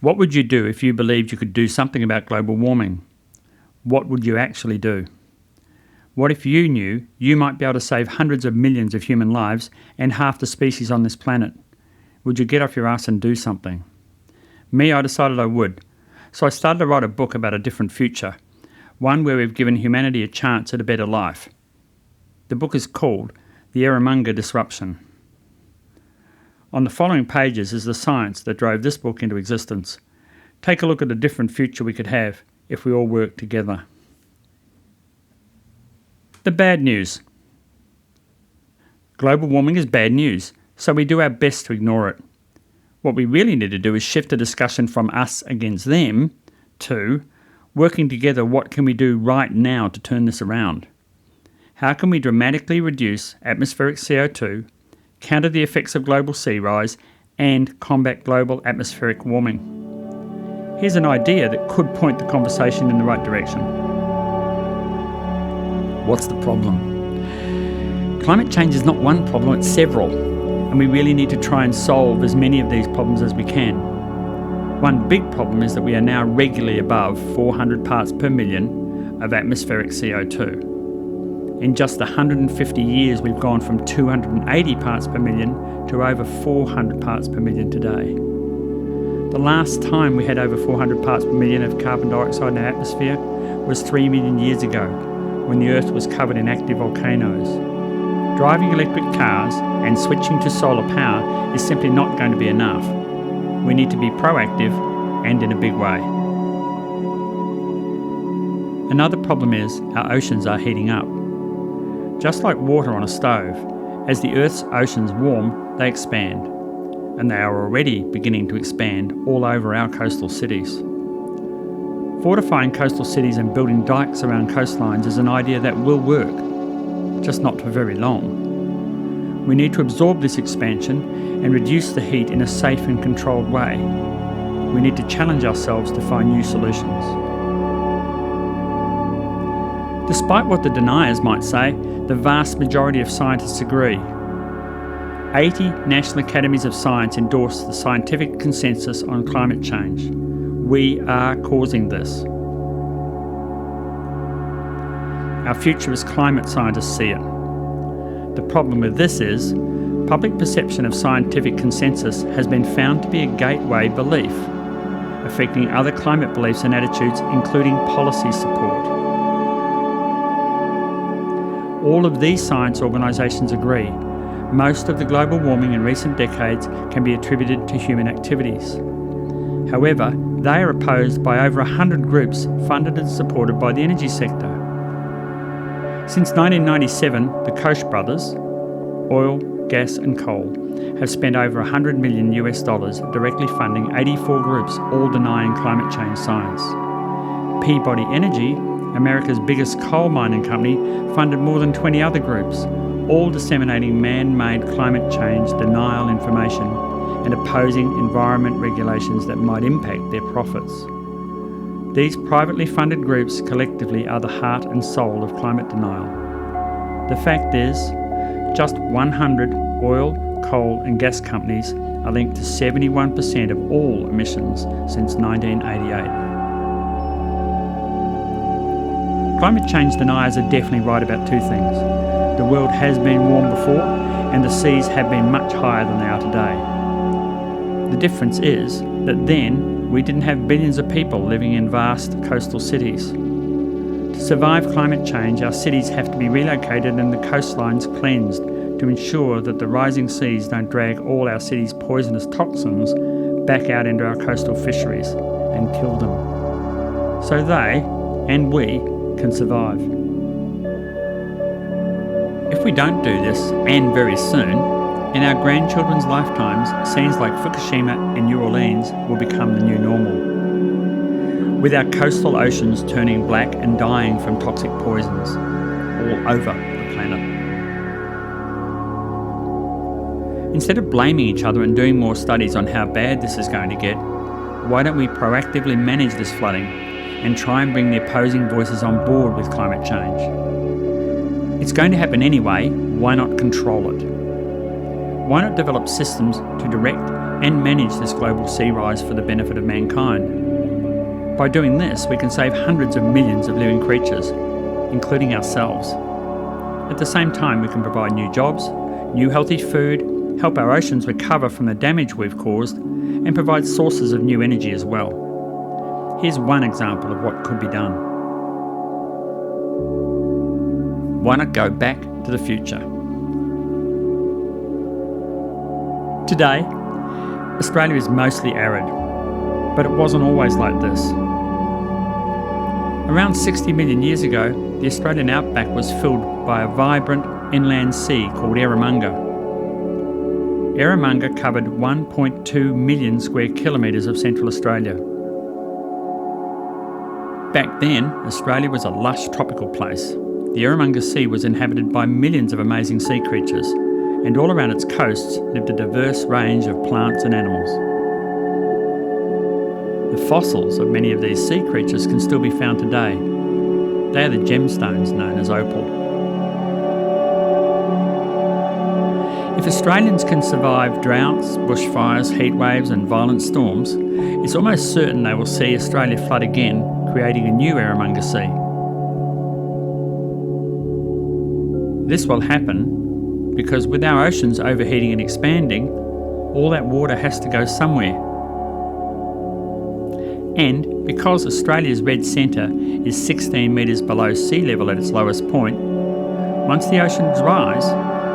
What would you do if you believed you could do something about global warming? What would you actually do? What if you knew you might be able to save hundreds of millions of human lives and half the species on this planet? Would you get off your ass and do something? Me, I decided I would. So I started to write a book about a different future, one where we've given humanity a chance at a better life. The book is called The Eromanga Disruption. On the following pages is the science that drove this book into existence. Take a look at the different future we could have if we all worked together. The bad news. Global warming is bad news, so we do our best to ignore it. What we really need to do is shift the discussion from us against them to working together, what can we do right now to turn this around? How can we dramatically reduce atmospheric CO2, counter the effects of global sea rise, and combat global atmospheric warming? Here's an idea that could point the conversation in the right direction. What's the problem? Climate change is not one problem, it's several, and we really need to try and solve as many of these problems as we can. One big problem is that we are now regularly above 400 parts per million of atmospheric CO2. In just 150 years, we've gone from 280 parts per million to over 400 parts per million today. The last time we had over 400 parts per million of carbon dioxide in our atmosphere was 3 million years ago, when the Earth was covered in active volcanoes. Driving electric cars and switching to solar power is simply not going to be enough. We need to be proactive and in a big way. Another problem is our oceans are heating up. Just like water on a stove, as the Earth's oceans warm, they expand. And they are already beginning to expand all over our coastal cities. Fortifying coastal cities and building dikes around coastlines is an idea that will work, just not for very long. We need to absorb this expansion and reduce the heat in a safe and controlled way. We need to challenge ourselves to find new solutions. Despite what the deniers might say, the vast majority of scientists agree. 80 National Academies of Science endorse the scientific consensus on climate change. We are causing this. Our future as climate scientists see it. The problem with this is, public perception of scientific consensus has been found to be a gateway belief, affecting other climate beliefs and attitudes, including policy support. All of these science organisations agree most of the global warming in recent decades can be attributed to human activities. However, they are opposed by over 100 groups funded and supported by the energy sector. Since 1997, the Koch brothers, oil, gas and coal, have spent over $100 million directly funding 84 groups, all denying climate change science. Peabody Energy, America's biggest coal mining company, funded more than 20 other groups, all disseminating man-made climate change denial information and opposing environment regulations that might impact their profits. These privately funded groups collectively are the heart and soul of climate denial. The fact is, just 100 oil, coal and gas companies are linked to 71% of all emissions since 1988. Climate change deniers are definitely right about two things. The world has been warm before, and the seas have been much higher than they are today. The difference is that then we didn't have billions of people living in vast coastal cities. To survive climate change, our cities have to be relocated and the coastlines cleansed to ensure that the rising seas don't drag all our cities' poisonous toxins back out into our coastal fisheries and kill them. So they, and we, can survive. If we don't do this, and very soon, in our grandchildren's lifetimes, scenes like Fukushima and New Orleans will become the new normal, with our coastal oceans turning black and dying from toxic poisons all over the planet. Instead of blaming each other and doing more studies on how bad this is going to get, why don't we proactively manage this flooding and try and bring the opposing voices on board with climate change? It's going to happen anyway, why not control it? Why not develop systems to direct and manage this global sea rise for the benefit of mankind. By doing this, we can save hundreds of millions of living creatures, including ourselves. At the same time, we can provide new jobs, new healthy food, help our oceans recover from the damage we've caused, and provide sources of new energy as well. Here's one example of what could be done. Why not go back to the future? Today, Australia is mostly arid, but it wasn't always like this. Around 60 million years ago, the Australian outback was filled by a vibrant inland sea called Eromanga. Eromanga covered 1.2 million square kilometres of Central Australia. Back then, Australia was a lush tropical place. The Eromanga Sea was inhabited by millions of amazing sea creatures, and all around its coasts lived a diverse range of plants and animals. The fossils of many of these sea creatures can still be found today. They are the gemstones known as opal. If Australians can survive droughts, bushfires, heatwaves and violent storms, it's almost certain they will see Australia flood again, creating a new Eromanga Sea. This will happen because with our oceans overheating and expanding, all that water has to go somewhere. And because Australia's red centre is 16 metres below sea level at its lowest point, once the oceans rise,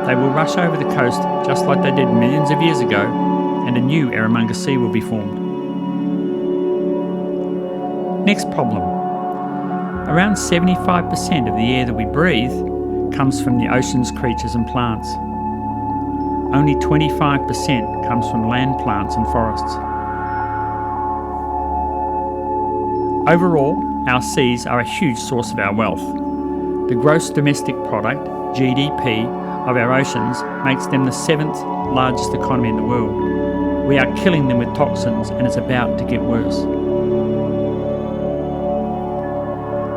they will rush over the coast just like they did millions of years ago, and a new Arimonga Sea will be formed. Next problem. Around 75% of the air that we breathe comes from the ocean's creatures and plants. Only 25% comes from land plants and forests. Overall, our seas are a huge source of our wealth. The gross domestic product, GDP, of our oceans makes them the 7th largest economy in the world. We are killing them with toxins, and it's about to get worse.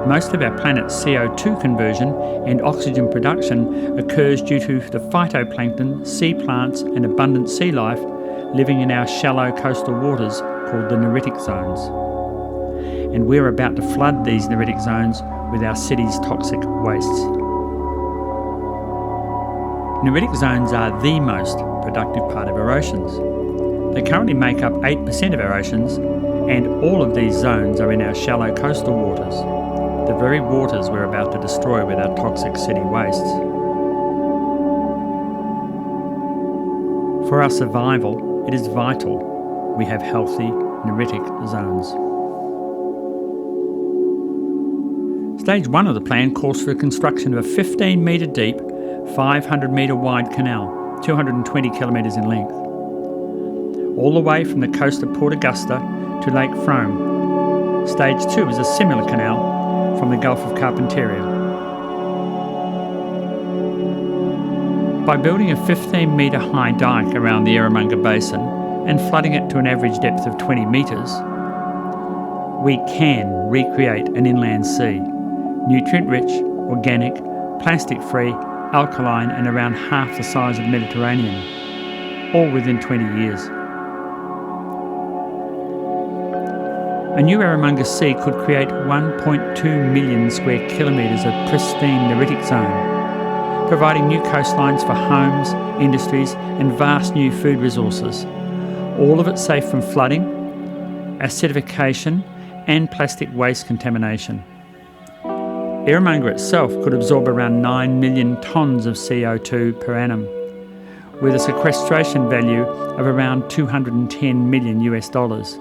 Most of our planet's CO2 conversion and oxygen production occurs due to the phytoplankton, sea plants and abundant sea life living in our shallow coastal waters called the neritic zones. And we're about to flood these neritic zones with our city's toxic wastes. Neritic zones are the most productive part of our oceans. They currently make up 8% of our oceans, and all of these zones are in our shallow coastal waters, the very waters we're about to destroy with our toxic city wastes. For our survival, it is vital we have healthy neritic zones. Stage 1 of the plan calls for the construction of a 15 metre deep, 500 metre wide canal, 220 kilometres in length, all the way from the coast of Port Augusta to Lake Frome. Stage 2 is a similar canal from the Gulf of Carpentaria. By building a 15 metre high dike around the Eromanga Basin and flooding it to an average depth of 20 metres, we can recreate an inland sea, nutrient-rich, organic, plastic-free, alkaline and around half the size of Mediterranean, all within 20 years. A new Arimonga Sea could create 1.2 million square kilometres of pristine neritic zone, providing new coastlines for homes, industries and vast new food resources, all of it safe from flooding, acidification and plastic waste contamination. Eromanga itself could absorb around 9 million tonnes of CO2 per annum, with a sequestration value of around 210 million US dollars.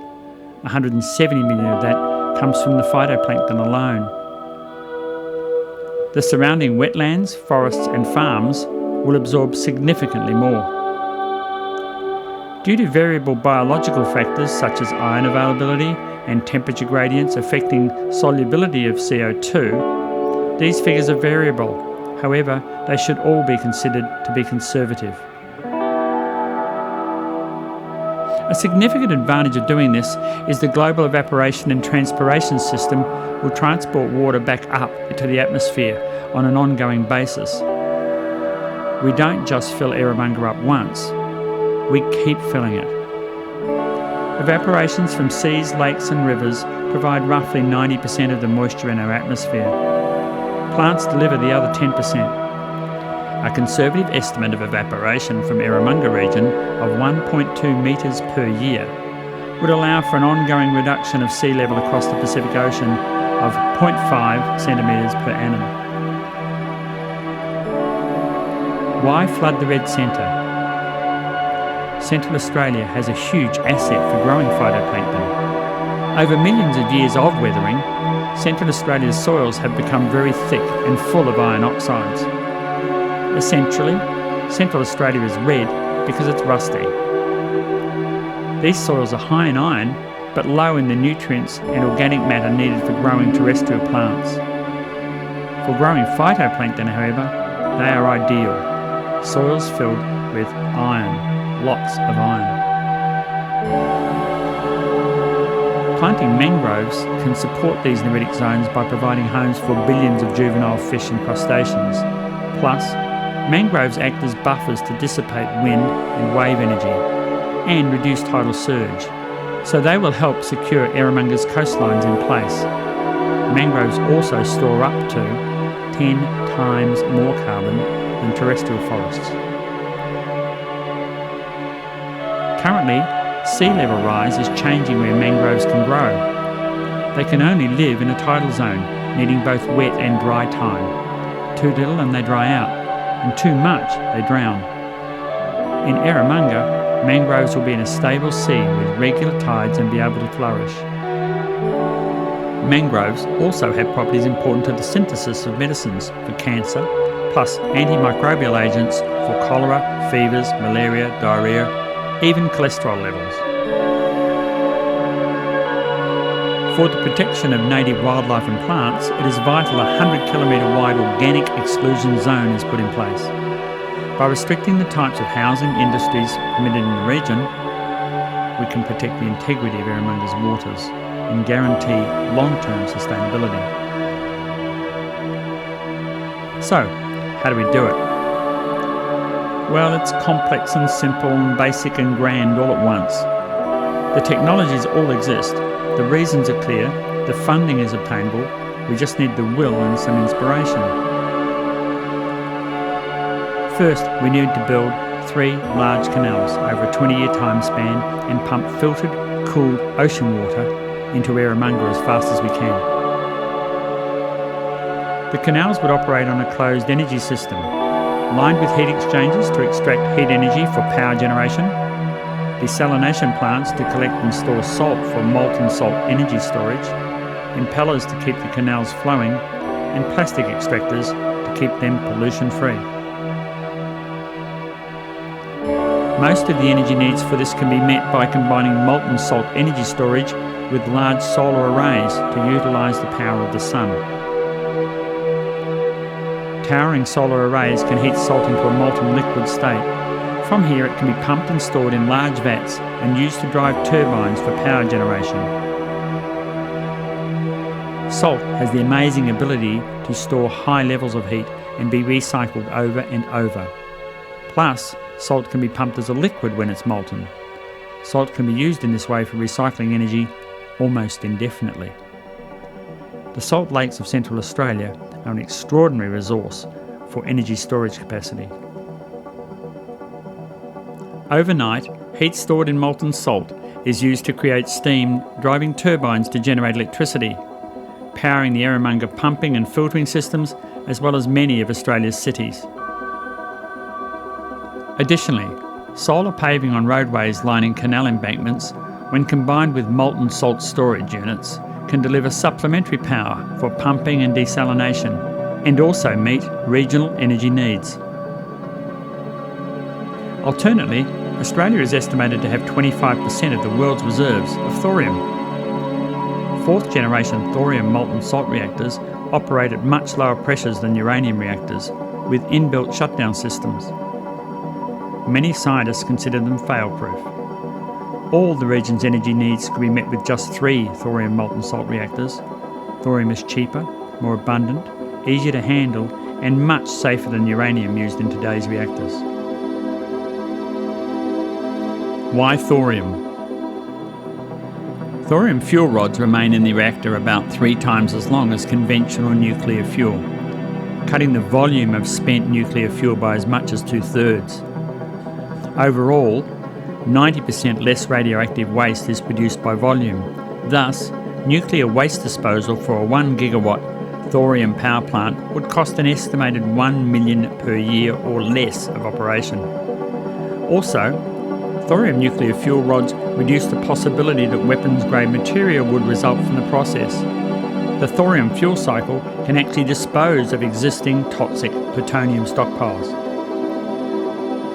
170 million of that comes from the phytoplankton alone. The surrounding wetlands, forests and farms will absorb significantly more. Due to variable biological factors such as iron availability and temperature gradients affecting solubility of CO2, these figures are variable. However, they should all be considered to be conservative. A significant advantage of doing this is the global evaporation and transpiration system will transport water back up into the atmosphere on an ongoing basis. We don't just fill Eromanga up once, we keep filling it. Evaporations from seas, lakes and rivers provide roughly 90% of the moisture in our atmosphere. Plants deliver the other 10%. A conservative estimate of evaporation from Eromanga region of 1.2 metres per year would allow for an ongoing reduction of sea level across the Pacific Ocean of 0.5 centimetres per annum. Why flood the red centre? Central Australia has a huge asset for growing phytoplankton. Over millions of years of weathering, Central Australia's soils have become very thick and full of iron oxides. Essentially, Central Australia is red because it's rusty. These soils are high in iron, but low in the nutrients and organic matter needed for growing terrestrial plants. For growing phytoplankton, however, they are ideal. Soils filled with iron, lots of iron. Planting mangroves can support these neritic zones by providing homes for billions of juvenile fish and crustaceans. Plus, mangroves act as buffers to dissipate wind and wave energy and reduce tidal surge, so they will help secure Eromanga's coastlines in place. Mangroves also store up to 10 times more carbon than terrestrial forests. Currently, sea level rise is changing where mangroves can grow. They can only live in a tidal zone, needing both wet and dry time. Too little and they dry out, and too much they drown. In Eromanga, mangroves will be in a stable sea with regular tides and be able to flourish. Mangroves also have properties important to the synthesis of medicines for cancer, plus antimicrobial agents for cholera, fevers, malaria, diarrhoea, even cholesterol levels. For the protection of native wildlife and plants, it is vital a 100-kilometre wide organic exclusion zone is put in place. By restricting the types of housing industries permitted in the region, we can protect the integrity of Arimonga's waters and guarantee long-term sustainability. So, how do we do it? Well, it's complex and simple and basic and grand all at once. The technologies all exist, the reasons are clear, the funding is obtainable, we just need the will and some inspiration. First, we need to build 3 large canals over a 20-year time span and pump filtered, cooled ocean water into Eromanga as fast as we can. The canals would operate on a closed energy system, lined with heat exchangers to extract heat energy for power generation, desalination plants to collect and store salt for molten salt energy storage, impellers to keep the canals flowing, and plastic extractors to keep them pollution-free. Most of the energy needs for this can be met by combining molten salt energy storage with large solar arrays to utilise the power of the sun. Towering solar arrays can heat salt into a molten liquid state. From here it can be pumped and stored in large vats and used to drive turbines for power generation. Salt has the amazing ability to store high levels of heat and be recycled over and over. Plus, salt can be pumped as a liquid when it's molten. Salt can be used in this way for recycling energy almost indefinitely. The salt lakes of Central Australia are an extraordinary resource for energy storage capacity. Overnight, heat stored in molten salt is used to create steam, driving turbines to generate electricity, powering the Arimonga pumping and filtering systems, as well as many of Australia's cities. Additionally, solar paving on roadways lining canal embankments, when combined with molten salt storage units, can deliver supplementary power for pumping and desalination, and also meet regional energy needs. Alternately, Australia is estimated to have 25% of the world's reserves of thorium. 4th generation thorium molten salt reactors operate at much lower pressures than uranium reactors, with inbuilt shutdown systems. Many scientists consider them fail-proof. All the region's energy needs could be met with just 3 thorium molten salt reactors. Thorium is cheaper, more abundant, easier to handle, and much safer than uranium used in today's reactors. Why thorium? Thorium fuel rods remain in the reactor about 3 times as long as conventional nuclear fuel, cutting the volume of spent nuclear fuel by as much as 2/3. Overall, 90% less radioactive waste is produced by volume. Thus, nuclear waste disposal for a 1 gigawatt thorium power plant would cost an estimated $1 million per year or less of operation. Also, thorium nuclear fuel rods reduce the possibility that weapons-grade material would result from the process. The thorium fuel cycle can actually dispose of existing toxic plutonium stockpiles.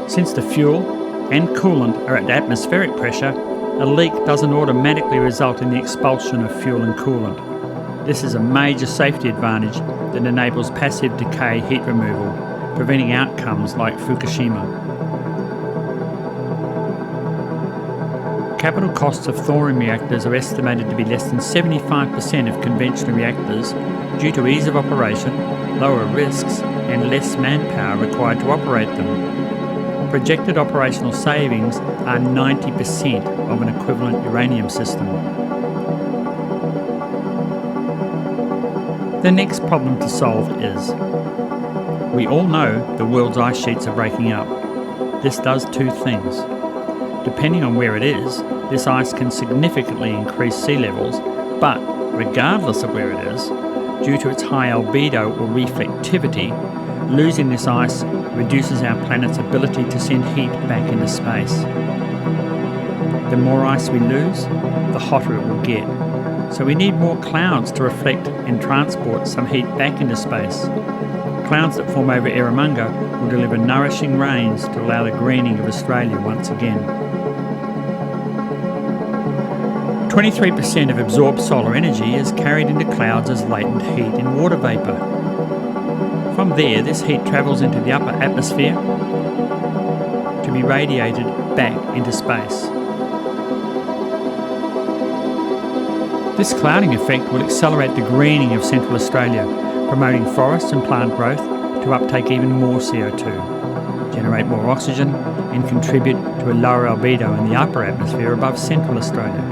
Since the fuel and coolant are at atmospheric pressure, a leak doesn't automatically result in the expulsion of fuel and coolant. This is a major safety advantage that enables passive decay heat removal, preventing outcomes like Fukushima. Capital costs of thorium reactors are estimated to be less than 75% of conventional reactors due to ease of operation, lower risks, and less manpower required to operate them. Projected operational savings are 90% of an equivalent uranium system. The next problem to solve is, we all know the world's ice sheets are breaking up. This does 2 things. Depending on where it is, this ice can significantly increase sea levels, but regardless of where it is, due to its high albedo or reflectivity, losing this ice reduces our planet's ability to send heat back into space. The more ice we lose, the hotter it will get. So we need more clouds to reflect and transport some heat back into space. Clouds that form over Eromanga will deliver nourishing rains to allow the greening of Australia once again. 23% of absorbed solar energy is carried into clouds as latent heat in water vapour. From there, this heat travels into the upper atmosphere to be radiated back into space. This clouding effect will accelerate the greening of Central Australia, promoting forest and plant growth to uptake even more CO2, generate more oxygen, and contribute to a lower albedo in the upper atmosphere above Central Australia.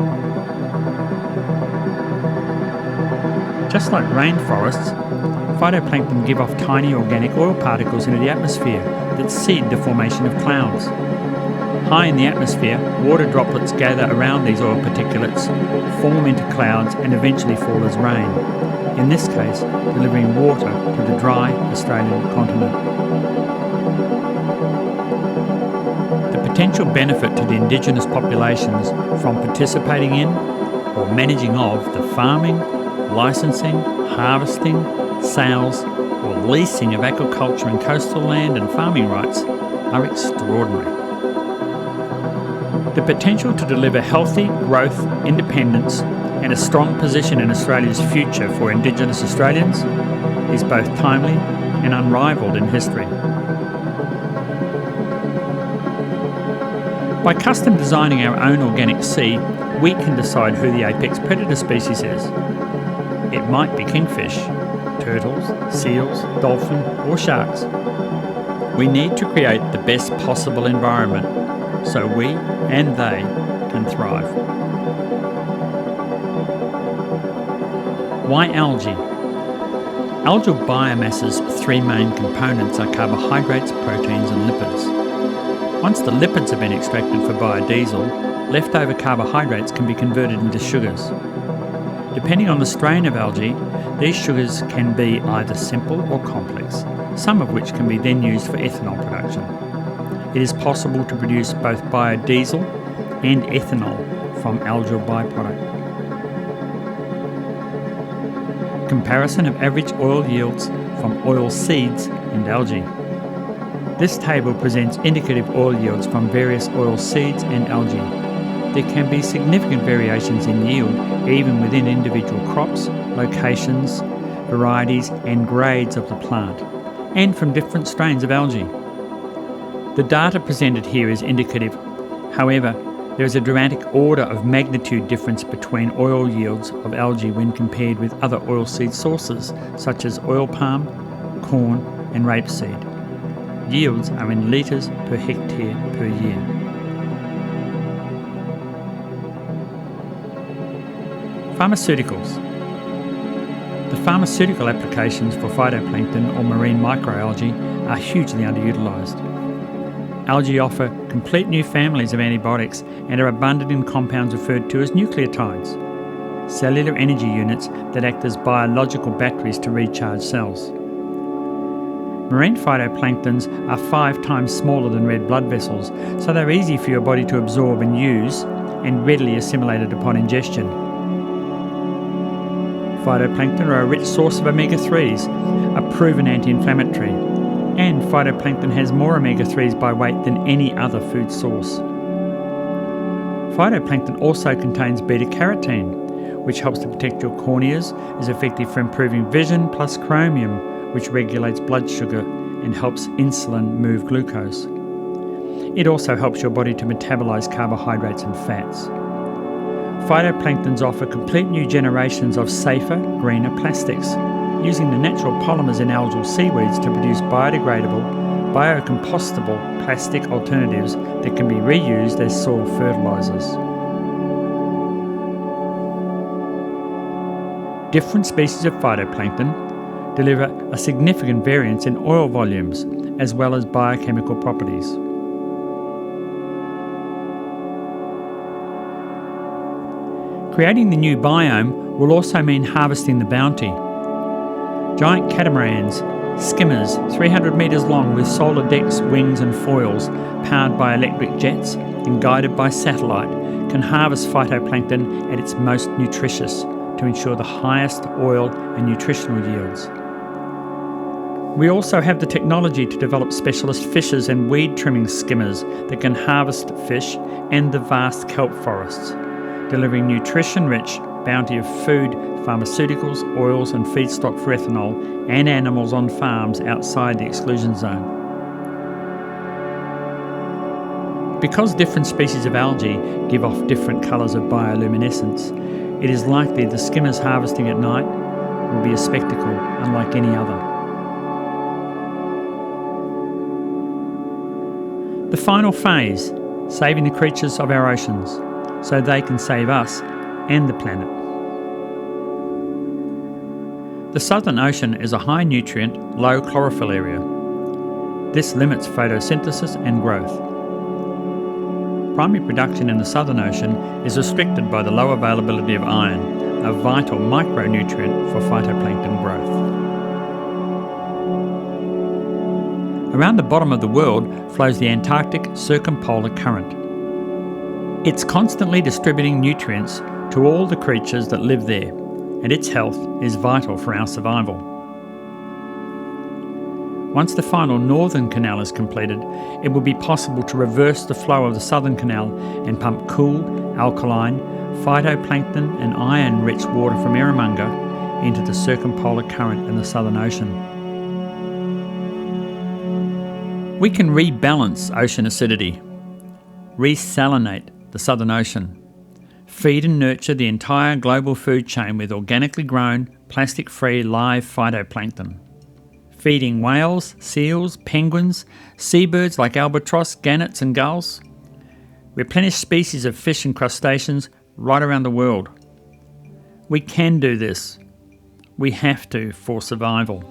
Just like rainforests, phytoplankton give off tiny organic oil particles into the atmosphere that seed the formation of clouds. High in the atmosphere, water droplets gather around these oil particulates, form into clouds and eventually fall as rain, in this case delivering water to the dry Australian continent. The potential benefit to the Indigenous populations from participating in or managing of the farming, licensing, harvesting, sales or leasing of aquaculture and coastal land and farming rights are extraordinary. The potential to deliver healthy growth, independence and a strong position in Australia's future for Indigenous Australians is both timely and unrivalled in history. By custom designing our own organic sea, we can decide who the apex predator species is. It might be kingfish, turtles, seals, dolphin or sharks. We need to create the best possible environment so we and they can thrive. Why algae? Algal biomass's 3 main components are carbohydrates, proteins and lipids. Once the lipids have been extracted for biodiesel, leftover carbohydrates can be converted into sugars. Depending on the strain of algae, these sugars can be either simple or complex, some of which can be then used for ethanol production. It is possible to produce both biodiesel and ethanol from algal byproduct. Comparison of average oil yields from oil seeds and algae. This table presents indicative oil yields from various oil seeds and algae. There can be significant variations in yield even within individual crops, locations, varieties and grades of the plant, and from different strains of algae. The data presented here is indicative. However, there is a dramatic order of magnitude difference between oil yields of algae when compared with other oilseed sources such as oil palm, corn and rapeseed. Yields are in litres per hectare per year. Pharmaceuticals. The pharmaceutical applications for phytoplankton or marine microalgae are hugely underutilised. Algae offer complete new families of antibiotics and are abundant in compounds referred to as nucleotides, cellular energy units that act as biological batteries to recharge cells. Marine phytoplanktons are 5 times smaller than red blood vessels, so they're easy for your body to absorb and use, and readily assimilated upon ingestion. Phytoplankton are a rich source of omega-3s, a proven anti-inflammatory, and phytoplankton has more omega-3s by weight than any other food source. Phytoplankton also contains beta-carotene, which helps to protect your corneas, is effective for improving vision, plus chromium, which regulates blood sugar and helps insulin move glucose. It also helps your body to metabolize carbohydrates and fats. Phytoplanktons offer complete new generations of safer, greener plastics, using the natural polymers in algal seaweeds to produce biodegradable, biocompostable plastic alternatives that can be reused as soil fertilizers. Different species of phytoplankton deliver a significant variance in oil volumes as well as biochemical properties. Creating the new biome will also mean harvesting the bounty. Giant catamarans, skimmers 300 metres long with solar decks, wings and foils, powered by electric jets and guided by satellite, can harvest phytoplankton at its most nutritious to ensure the highest oil and nutritional yields. We also have the technology to develop specialist fishers and weed trimming skimmers that can harvest fish and the vast kelp forests, delivering nutrition-rich bounty of food, pharmaceuticals, oils and feedstock for ethanol and animals on farms outside the exclusion zone. Because different species of algae give off different colours of bioluminescence, it is likely the skimmers harvesting at night will be a spectacle unlike any other. The final phase, saving the creatures of our oceans, so they can save us and the planet. The Southern Ocean is a high nutrient, low chlorophyll area. This limits photosynthesis and growth. Primary production in the Southern Ocean is restricted by the low availability of iron, a vital micronutrient for phytoplankton growth. Around the bottom of the world flows the Antarctic Circumpolar Current. It's constantly distributing nutrients to all the creatures that live there, and its health is vital for our survival. Once the final northern canal is completed, it will be possible to reverse the flow of the southern canal and pump cool, alkaline, phytoplankton and iron-rich water from Eromanga into the circumpolar current in the Southern Ocean. We can rebalance ocean acidity, resalinate the Southern Ocean, feed and nurture the entire global food chain with organically grown, plastic-free live phytoplankton, feeding whales, seals, penguins, seabirds like albatross, gannets and gulls, replenish species of fish and crustaceans right around the world. We can do this. We have to for survival.